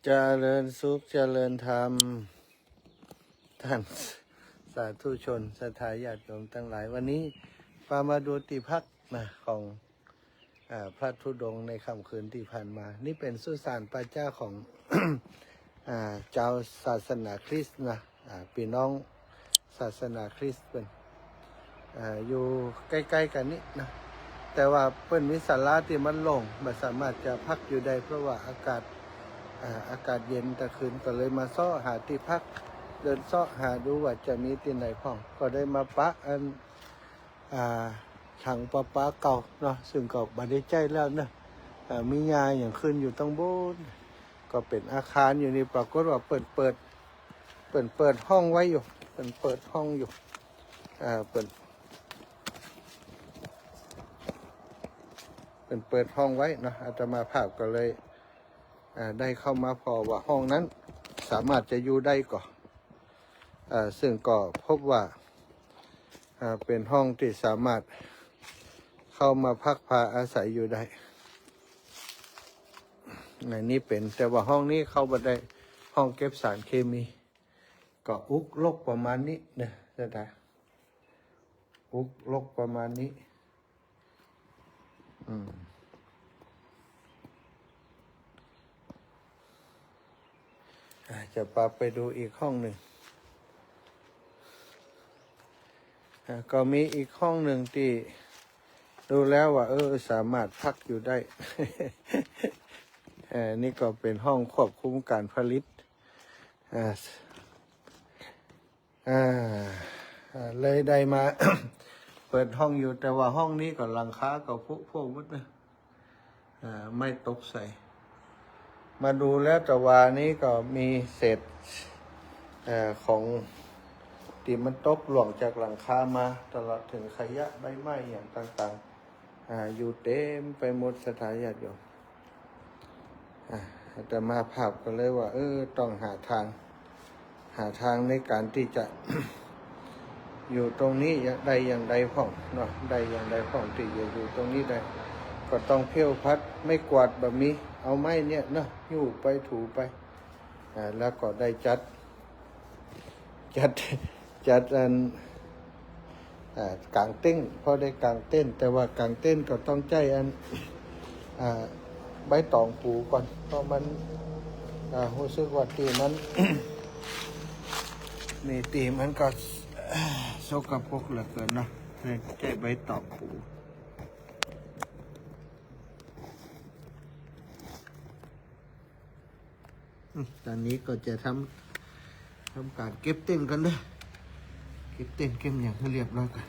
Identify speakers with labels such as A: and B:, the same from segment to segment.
A: เจริญสุขเจริญธรรมท่านสาธุชนศรัทธาญาติโยมทั้งหลายวันนี้มาดูติภักดิ์ของพระธุดงค์ในค่ำคืนที่ผ่านมา นี่เป็นสุสานพระเจ้าของ เจ้าศาสนาคริสต์พี่น้องศาสนาคริสต์เป็นอยู่ใกล้ๆกันนี้นะแต่ว่าเปิ้นวิสาระที่มันโล่งไม่สามารถจะพักอยู่ได้เพราะว่าอากาศเย็นแต่คืนก็เลยมาซ้อหาที่พักเดินซ้อหาดูว่าจะมีที่ไหนพ่องก็ได้มาปะถังประปาเก่าเนาะซึ่งก็บันได้ใจแล้วนะมียาอย่างขึ้นอยู่ตั้งบนก็เป็นอาคารอยู่นี่ปรากฏว่าเปิดห้องไว้อยู่เปิดห้องอยู่เปิดห้องไว้นะอาตมาภาพก็เลยได้เข้ามาพอว่าห้องนั้นสามารถจะอยู่ได้ก่อนซึ่งก็พบว่าเป็นห้องที่สามารถเข้ามาพักพาอาศัยอยู่ได้ในนี้เป็นแต่ว่าห้องนี้เข้ามาได้ห้องเก็บสารเคมีก็อุกลกประมาณนี้นะจะได้อุกลกประมาณนี้จะพาไปดูอีกห้องหนึ่งก็มีอีกห้องหนึ่งที่ดูแล้วว่าสามารถพักอยู่ได้ นี่ก็เป็นห้องควบคุมการผลิตเลยได้มา เปิดห้องอยู่แต่ว่าห้องนี้ก็หลังคาก็พวกมุดนะไม่ตกใส่มาดูแล้วแต่ว่านี้ก็มีเศษของที่มันตกหล่วงจากหลังคามาตลอดถึงขยะใบไม้อย่างต่างๆอยู่เต็มไปหมดสถานญาติโยมแต่มาภาพก็เลยว่าต้องหาทางในการที่จะ อยู่ตรงนี้อย่างใดพ่องเนาะได้อย่างใดพ่องที่จะอยู่ตรงนี้ได้ก็ต้องเพี้ยวพัดไม่กวาดแบบนี้เอาไม้เนี่ยเนาะหิ้วไปถูไปแล้วก็ได้จัดอันกางเต้นพอได้กางเต้นแต่ว่ากางเต้นก็ต้องใจอันใบตองปูก่อนเพราะมันรู้สึกว่าตีมัน มีตีมันก็สกปรกเหลือเกินเนาะเลยใจใบตองปูตอนนี้ก็จะทำการเก็บเต้นกันเลยเก็บเต้นเก็บอย่างให้เรียบร้อยกัน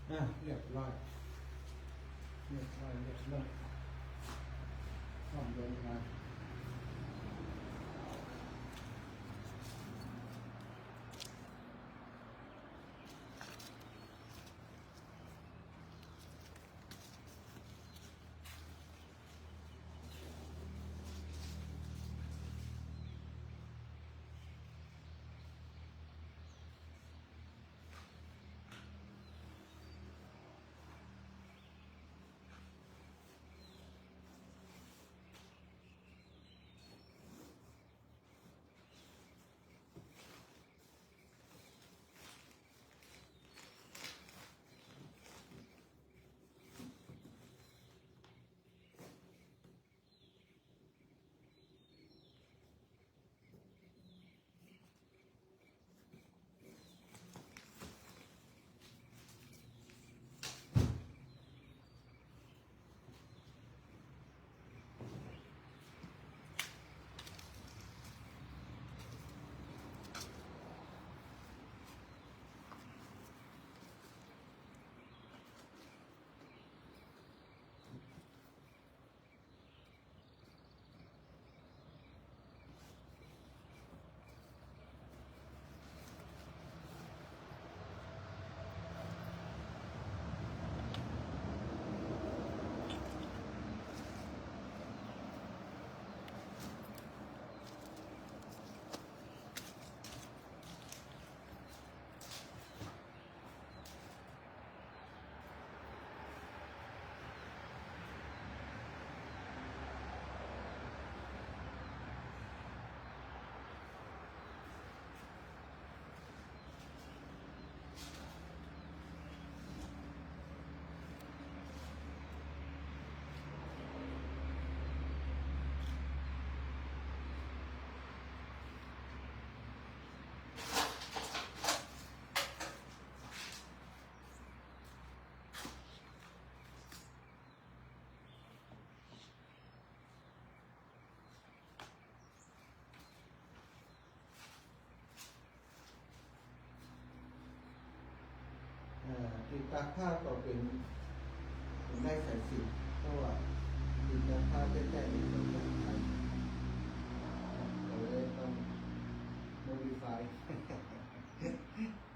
A: เรียบร้อยเรียบร้อยเรียบร้อยพร้อมเดินทาง ติดตาผ้าก็เป็นได้สายสินเพราะว่าติดตาผ้าใกล้ๆนี่มันจะขายเราเลยต้อง modify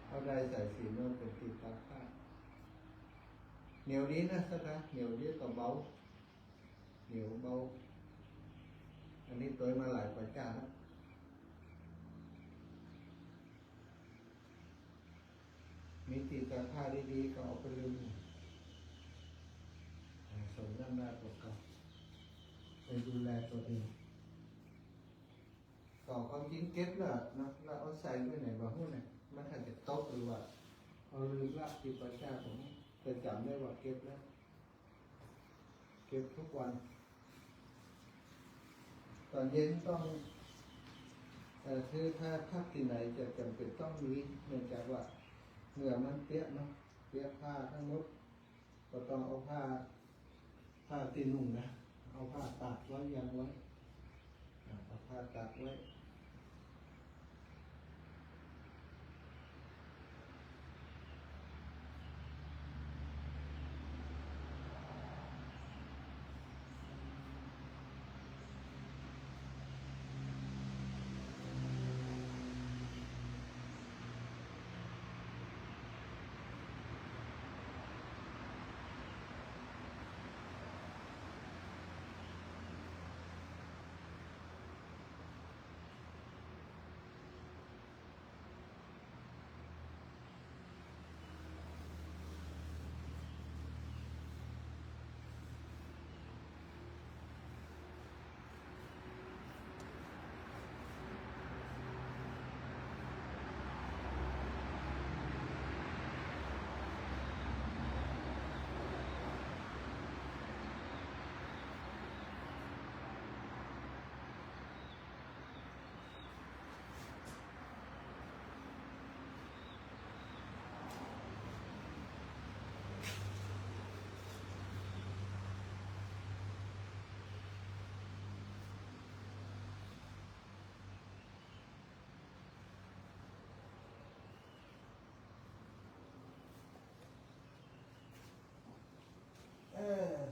A: เอาได้สายสินมันเป็นติดตาผ้าเหนียวนี้นะสักนะเหนียวนี้ก็เบาเหนียวเบาอันนี้ตัวมาหลายประจาแล้วมีติดตาผ้าดีๆก็เอาไปลืมสมน้ำหน้าตัวเก่าไปดูแลตัวเองก่อความจริงเก็บแล้วนะแล้วเอาใส่ไว้ไหนบ้างหุ้นเนี่ยมันอาจจะตกหรือว่าเอาลืมละติดประจาผมจะจำได้ว่าเก็บแล้วเก็บทุกวันตอนเย็นต้องคือถ้าพักที่ไหนจะจำเป็นต้องมีเนื่องจากว่าเหงื่อมันเปียกเนาะเปียกผ้าทั้งหมดก็ต้องเอาผ้าตีนุ่งนะเอาผ้าตากไว้ยังไว้เอาผ้าตากไว้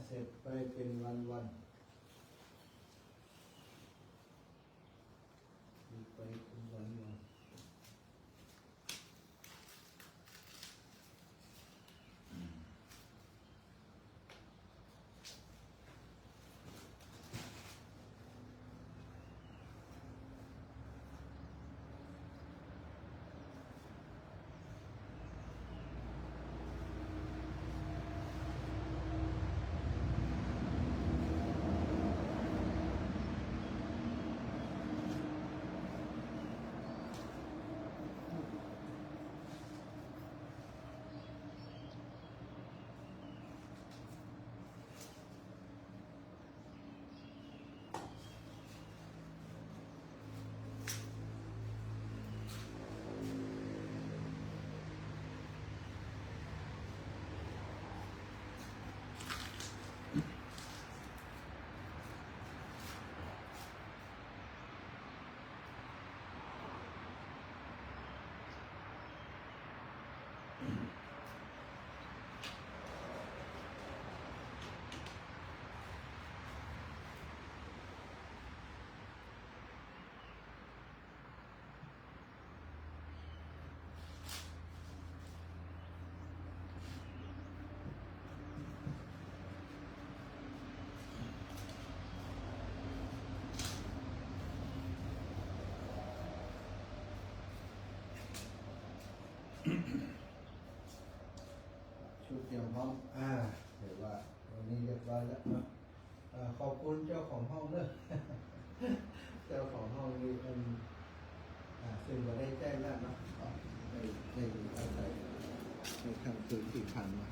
A: เสร็จไปเป็นวันไปเป็นวัน ชุดเตรียมพร้อมเดี๋ยวว่าวันนี้เรียบร้อยแล้วเนาะขอบคุณเจ้าของห้องเนอะเจ้าของห้องนี่เป็นซึ่งเราได้แจ้งแล้วเนาะได้อาศัยในคำคืนที่ผ่านมา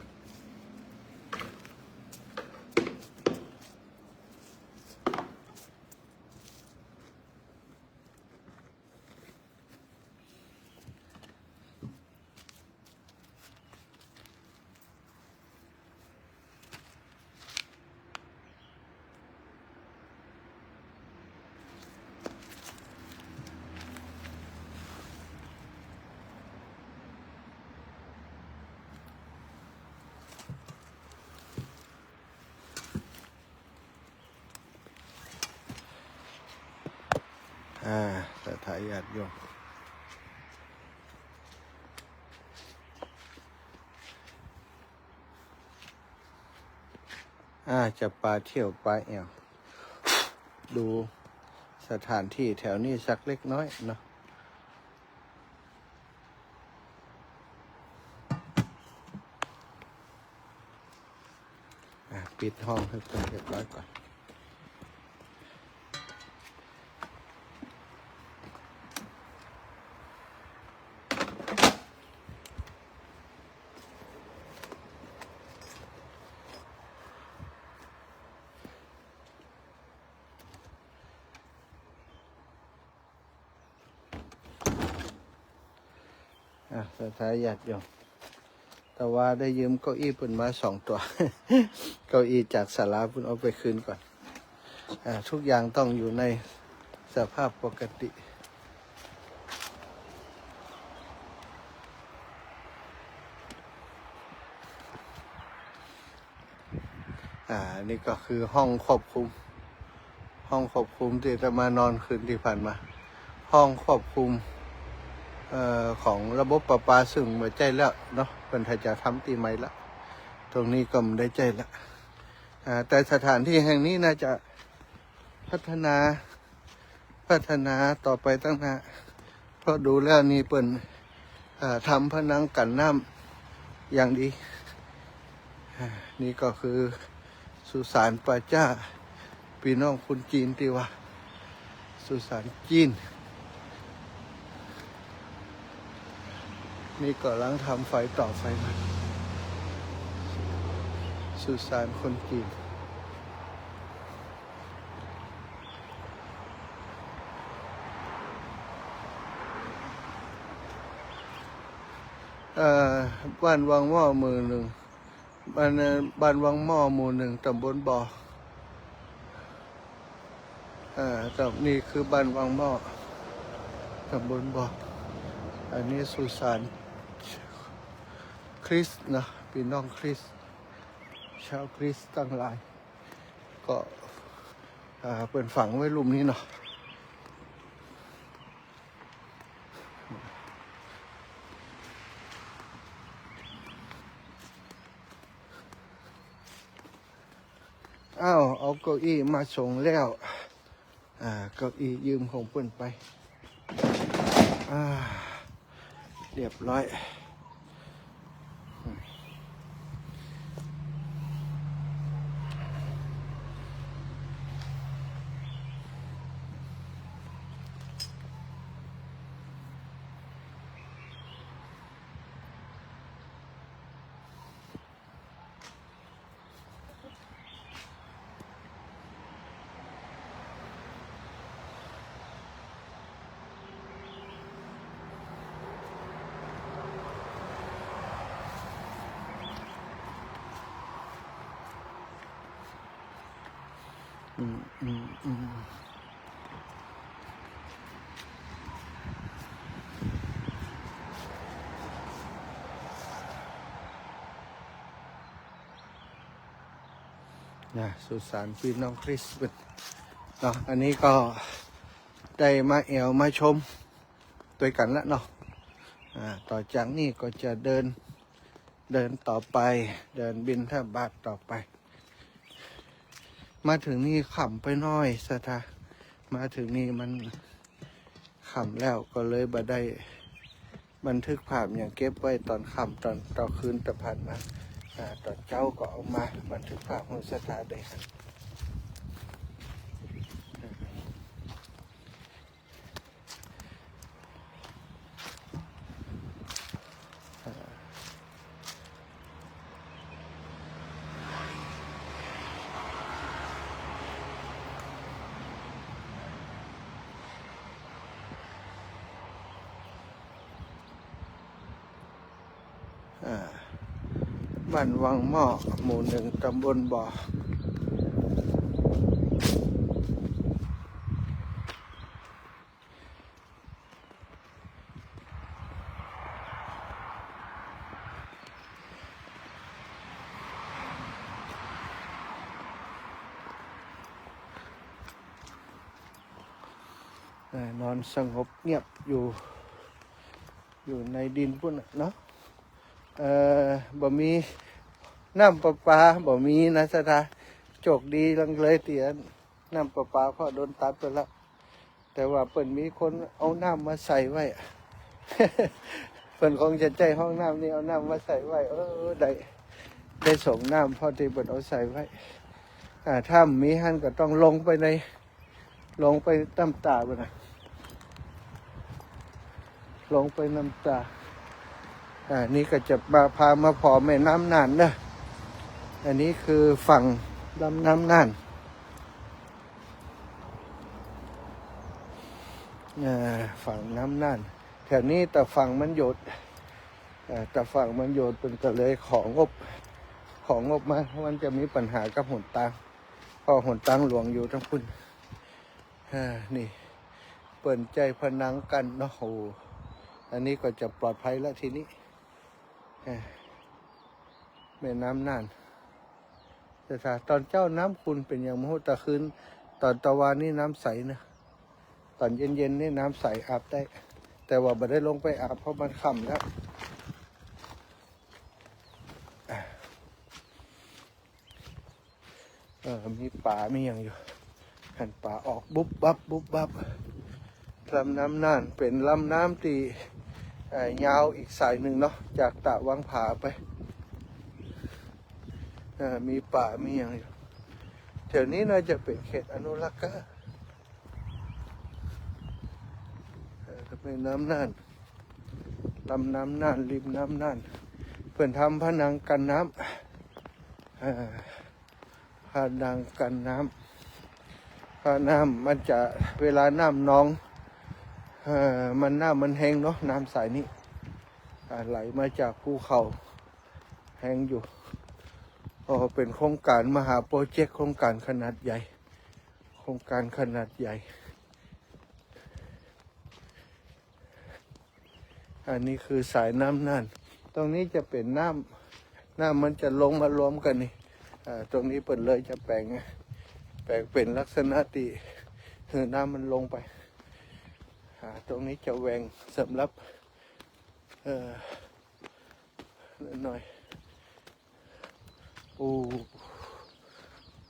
A: สถาญาติโยมจะปลาเที่ยวปลาแอวดูสถานที่แถวนี้สักเล็กน้อยเนาะปิดห้องให้เป็นเรียบร้อยก่อนสถาญาติโยมแต่ว่าได้ยืมเก้าอี้ปุ่นมา2 ตัว เก้าอี้จากศาลาปุ่นเอาไปคืนก่อนทุกอย่างต้องอยู่ในสภาพปกตินี่ก็คือห้องควบคุมที่จะมานอนคืนที่ผ่านมาห้องควบคุมของระบบประปาซึ่งมาใจแล้วเนาะเป็นไทยจะทำตีใหม่ละตรงนี้ก็ไม่ได้ใจละแต่สถานที่แห่งนี้น่าจะพัฒนาต่อไปตั้งนานเพราะดูแล้วนี่เปิ่นทำผนังกันน้ำอย่างดีนี่ก็คือสุสานป่าจ้าพี่น้องคนจีนที่ว่าสุสานจีนนี่ก็ลังทำไฟต่อไฟมาสุสานคนจีนบ้านวังหม้อมือหนึ่งบ้านวังหม้อหมู่1ตำบลบ่อนี่คือบ้านวังหม้อตำบลบ่ออันนี้สุสานคริสต์นะพี่น้องคริสต์ ชาวคริสต์ทั้งหลายก็เปิดฝังไว้หลุมนี้เนาะอ้าวเอาเก้าอี้มาส่งแล้วเก้าอี้ยืมของเปิ้นไปเรียบร้อยสุสานพี่น้องคริสต์เนาะอันนี้ก็ได้มาแอวมาชมด้วยกันแล้วเนาะต่อจากนี้ก็จะเดินต่อไปเดินบิณฑบาตต่อไปมาถึงนี่ขำไปน้อยสถามาถึงนี่มันขำแล้วก็เลยบ่ได้บันทึกภาพอย่างเก็บไว้ตอนขำตอนคืนตะผ่านมาตอนเจ้าก็เอามาบันทึกภาพของสถาได้ครับบ้านวังหม้อหมู่ 1ตำบลบ่ออนอนสงบเงียบอยู่ในดินพุ่นเนาะบ่มีน้ำประปาบ่มีนะสถาโจกดีลังเลยเตียนน้ำประปาเพราะโดนตัดไปแล้วแต่ว่าเปิ่นมีคนเอาน้ำมาใส่ไว้ เปิ่นคงจะใจห้องน้ำนี่เอาน้ำมาใส่ไว้ได้ส่งน้ำพอที่เปิ่นเอาใส่ไว้ถ้ามีหันก็ต้องลงไปน้ำตาบ่นะลงไปน้ำตานี่ก็จะพามาพอแม่น้ำน่านนะอันนี้คือฝั่งลำน้ำน่านฝั่งน้ำน่านแถวนี้แต่ฝั่งมันโยดเป็นก็เลยของงบมามันจะมีปัญหากับหนทางเพราะหนทางหลวงอยู่ทั้งพุ่นนี่เปิ่นใจพนังกันเนาะโหอันนี้ก็จะปลอดภัยแล้วทีนี้แม่น้ำน่านแต่ถ้าตอนเจ้าน้ำคุณเป็นอย่างมโหตะคืนตอนตะวันนี่น้ำใสนะตอนเย็นนี่น้ำใสอาบได้แต่ว่าไม่ได้ลงไปอาบเพราะมันค่ำแล้วมีป่ามีอย่างอยู่หันป่าออกบุบบับลำน้ำน่านเป็นลำน้ำตียาวอีกสายหนึ่งเนาะจากตะวังผาไปมีป่ามีอย่างอยู่แถวนี้น่าจะเป็นเขตอนุรักษ์ก็เป็นน้ำน่านลำน้ำน่านริมน้ำน่านเพื่อนทำผนังกันน้ำผนังกันน้ำมันจะเวลาน้ำนองมันแห้งเนาะน้ำสายนี้ไหลมาจากภูเขาแห้งอยู่เป็นโครงการมหาโปรเจกต์โครงการขนาดใหญ่อันนี้คือสายน้ำน่านตรงนี้จะเป็นน้ำมันจะลงมารวมกันนี่ ตรงนี้เปิดเลยจะแปลงเป็นลักษณะที่น้ำมันลงไปตรงนี้จะแหวงสำหรับหน่อย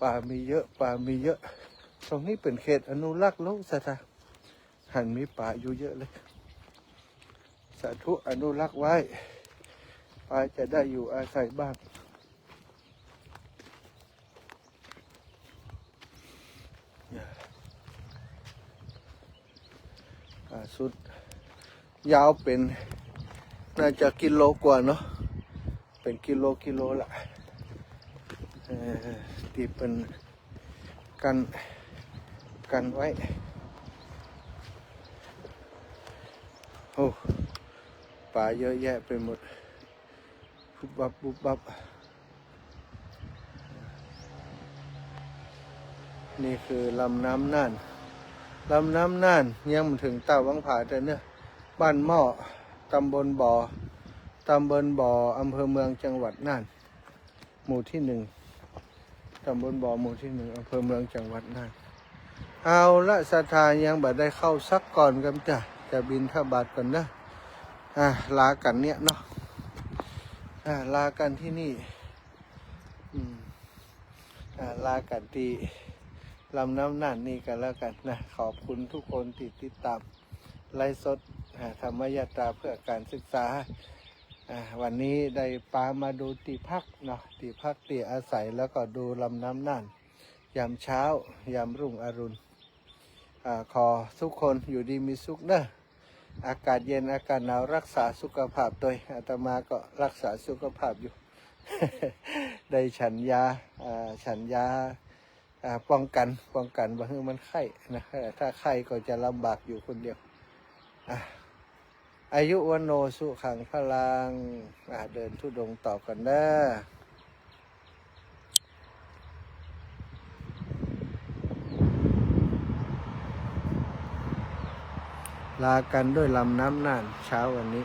A: ป่ามีเยอะตรงนี้เป็นเขตอนุรักษ์โลกสถานหันมีป่าอยู่เยอะเลยสาธุอนุรักษ์ไว้ป่าจะได้อยู่อาศัยบ้างสุดยาวเป็นน่าจะกิโลกว่าเนาะเป็นกิโลละที่เป็นกันไว้โอ้ป่าเยอะแยะไปหมดบุบบับนี่คือลำน้ำน่านยังถึงตาวังผาแต่เนี่ยบ้านหม้อตำบลบ่ออำเภอเมืองจังหวัดน่านหมู่ที่ 1ตำบลบ่อหมู่ที่ 1อำเภอเมืองจังหวัดน่านเอาละศรัทธายังบัดได้เข้าซักก่อนกันจ้ะจะบินทบาทก่อนนะลากันเนี่ยเนาะลากันที่นี่ลากันที่ลำน้ำน่านนี่กันแล้วกันนะขอบคุณทุกคนที่ติดตามไลฟ์สดธรรมยตราเพื่อการศึกษาวันนี้ได้ปามาดูที่พักเนาะที่พักที่อาศัยแล้วก็ดูลำน้ำน่านยามเช้ายามรุ่งอรุณขอทุกคนอยู่ดีมีสุขนะอากาศเย็นอากาศหนาวรักษาสุขภาพโดยอาตมาก็รักษาสุขภาพอยู่ ได้ฉันยาป้องกันบ่ให้มันไข้นะถ้าไข้ก็จะลำบากอยู่คนเดียวอายุวันโนสุขังพลังเดินธุดงค์ต่อกันนะลากันด้วยลำน้ำน่านเช้าวันนี้